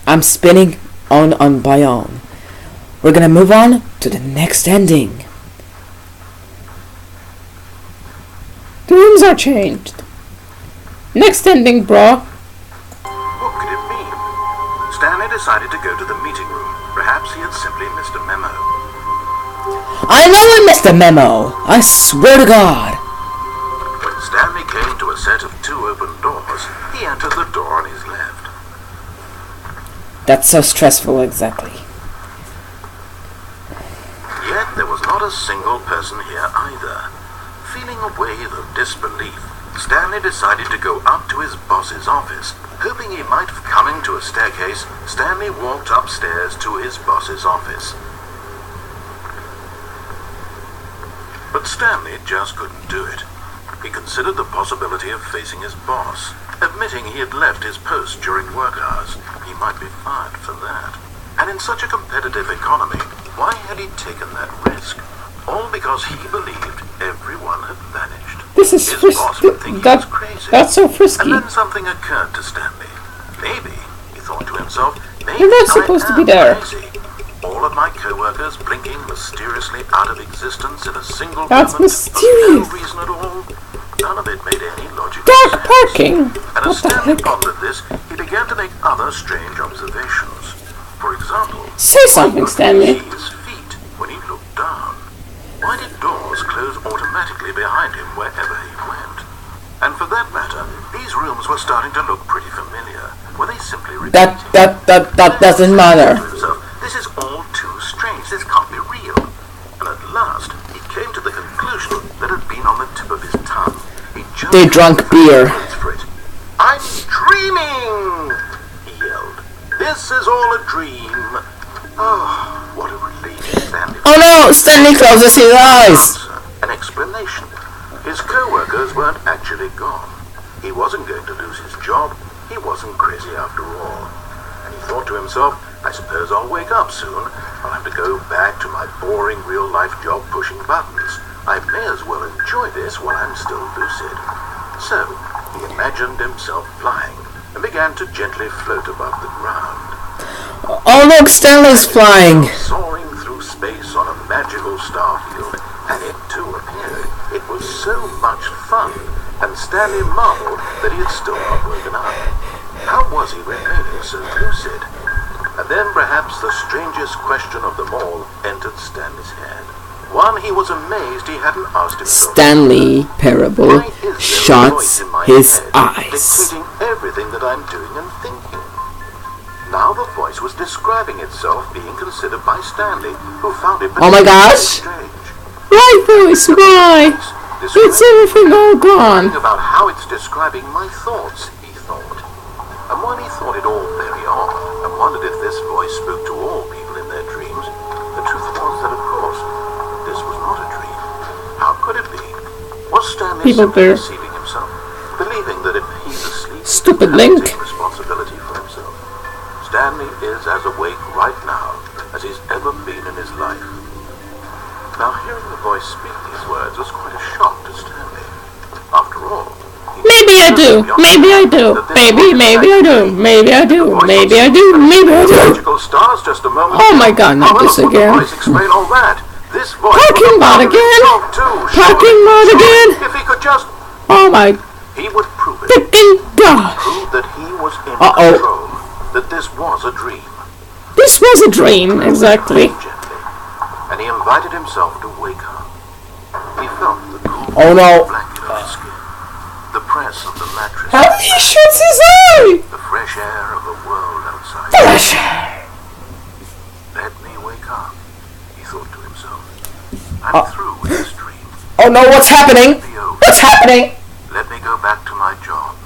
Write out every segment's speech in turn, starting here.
I'm spinning on by on. We're gonna move on to the next ending. The rooms are changed. Next ending, bro. What could it mean? Stanley decided to go to the meeting room. Perhaps he had simply missed a memo. I know I missed a memo. I swear to God. When Stanley came to a set of 2 open doors, he entered the door on his left. That's so stressful, exactly. Yet there was not a single person here either. Feeling a wave of disbelief, Stanley decided to go up to his boss's office. Hoping he might have come into a staircase, Stanley walked upstairs to his boss's office. But Stanley just couldn't do it. He considered the possibility of facing his boss. Admitting he had left his post during work hours, he might be fired for that. And in such a competitive economy, why had he taken that risk? All because he believed everyone had vanished. This is his boss would think he was crazy. That's so frisky. And then something occurred to Stanley. Maybe, he thought to himself, maybe You're not supposed to be there. Crazy. All of my co-workers blinking mysteriously out of existence in a single That's moment mysterious. for no reason at all. None of it made any logical Dark sense. parking. And as What the Stanley heck? pondered this, he began to make other strange observations. For example, Say something, Stanley. he could see his feet when he looked down. Why did doors close automatically behind him wherever he went? And for that matter, these rooms were starting to look pretty familiar. Were they simply repeating? That doesn't matter. This is all too strange. This can't be real. And at last, he came to the conclusion that had been on the tip of his tongue. They drank beer. I'm dreaming! He yelled. This is all a dream. Oh, what a relief, Stanley. Oh no! Stanley closes his eyes. An explanation. His co-workers weren't actually gone. He wasn't going to lose his job. He wasn't crazy after all. And he thought to himself, I suppose I'll wake up soon. I'll have to go back to my boring real-life job pushing buttons. I may as well enjoy this while I'm still lucid. So, he imagined himself flying and began to gently float above the ground. Oh look, Stanley's flying. Soaring through space on a magical starfield, and it too appeared. It was so much fun, and Stanley marveled that he had still not woken up. How was he remaining so lucid? And then perhaps the strangest question of them all entered Stanley's head. One he was amazed he hadn't asked himself. Stanley Parable shuts his eyes. Dictating everything that I'm doing and thinking. Now the voice was describing itself being considered by Stanley, who found it Oh my gosh! strange. Why, voice? Why? It's everything all gone. About how it's describing my thoughts, he thought. And while he thought it all very odd, and wondered if this voice spoke to all people in their dreams, the truth was that, of course, this was not a dream. How could it be? Was Stanley People simply there. deceiving himself, believing that if he's asleep, Stupid he Link. can take responsibility for himself? Stanley is as awake right now as he's ever been in his life. Now, hearing the voice speak these words was quite a shock to Stanley. After all, Maybe I do. Maybe I do. Maybe I do. Maybe I do. Maybe I do. Maybe I do. magical stars just a moment. Oh my God! Not this However, again. the voice explain all that. This voice Parking was lot about again. himself too, Parking surely. lot again. If he could just, Oh my he would prove it. freaking gosh! Prove that he was in Uh-oh. control. That this was a dream. This was a dream, exactly. Gently, and he invited himself to wake up. He felt the cool Oh no! blanket on his skin, the press of the mattress, How he shuts his eye! the fresh air of the world outside. Fresh air. Let me wake up, he thought to himself. I'm through with this dream. Oh no! What's happening? Be over. What's happening? Let me go back to my job.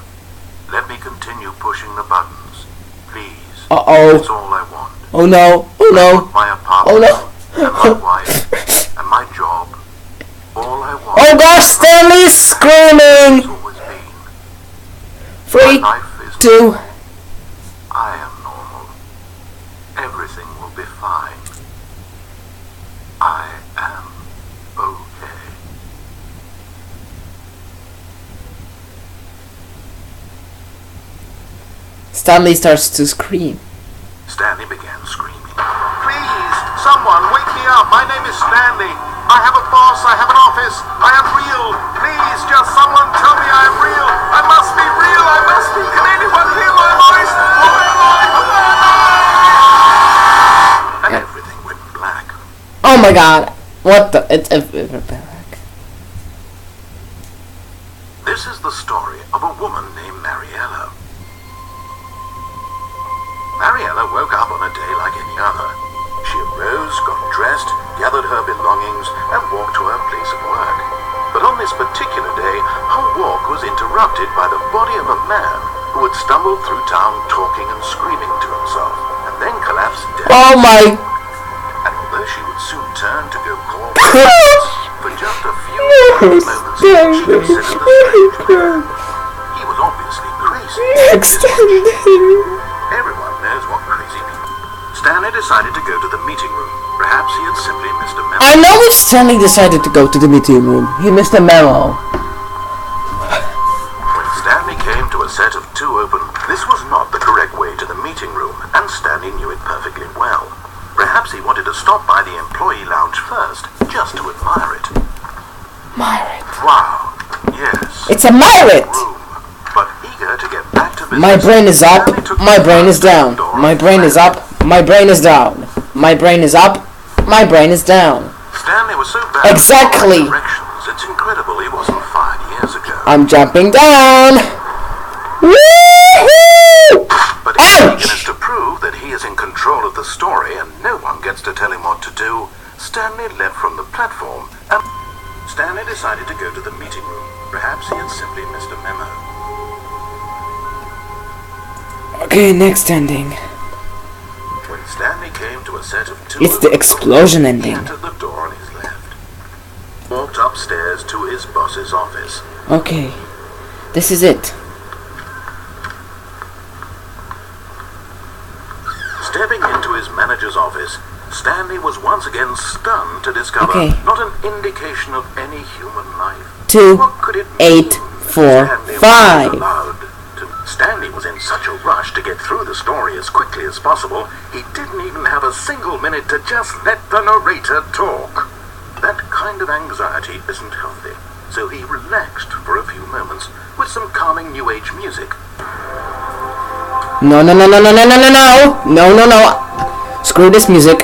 Let me continue pushing the buttons. Please. Uh-oh. It's all I want. Oh no! Oh no! My apartment. Oh no! And my wife. And my job. All I want. Oh gosh! Stanley's It's screaming. always been. 3, My life is 2. I am normal. Everything will be fine. I am okay. Stanley starts to scream. Stanley began screaming. Please, someone, wake me up. My name is Stanley. I have a boss. I have an office. I am real. Please, just someone tell me I am real. I must be real. I must be. Can anyone hear my voice? Who am I? Who am I? And everything went black. Oh my god. What the? It's This is the story of a woman named Mariella. Mariella woke up on a day like any other. She arose, got dressed, gathered her belongings, and walked to her place of work. But on this particular day, her walk was interrupted by the body of a man who had stumbled through town talking and screaming to himself, and then collapsed dead. oh my. And although she would soon turn to go call for assistance, for just a few moments, she considered the strange man. He was obviously crazy. Everyone knows what crazy people. Stanley decided to go to the meeting room. Perhaps he had simply missed a memo. I know if Stanley decided to go to the meeting room. He missed a memo. When Stanley came to a set of two open, this was not the correct way to the meeting room, and Stanley knew it perfectly well. Perhaps he wanted to stop by the employee lounge first, just to admire it. Myrit. Wow, yes. It's a Myrit! Room. But eager to get back to business, My brain is up. Stanley took My the brain is door down. and My brain is up. My brain is down. My brain is up. My brain is down. Stanley was so bad Exactly. at directions, it's incredible he wasn't fired years ago. I'm jumping down. Woohoo! But in Ouch! eagerness to prove that he is in control of the story and no one gets to tell him what to do, Stanley left from the platform and Stanley decided to go to the meeting room. Perhaps he had simply missed a memo. Okay, next ending. When Stanley came to a set of two, It's the explosion he ending. entered the door on his left. Walked upstairs to his boss's office. Okay, this is it. Stepping into his manager's office, Stanley was once again stunned to discover Okay. not an indication of any human life. 2, What could it 8, mean? 4, Stanley was 5. allowed to- Stanley was in such a rush to get through the story as quickly as possible, he didn't even have a single minute to just let the narrator talk. That kind of anxiety isn't healthy, so he relaxed for a few moments with some calming New Age music. No, no, no, no, no, no, no, no, no. No, no, no. Screw this music.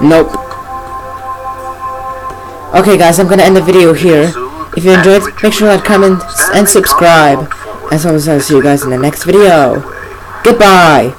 Nope. Okay guys, I'm gonna end the video here. If you enjoyed, make sure to like, comment, and subscribe. As always, I'll see you guys in the next video. Goodbye.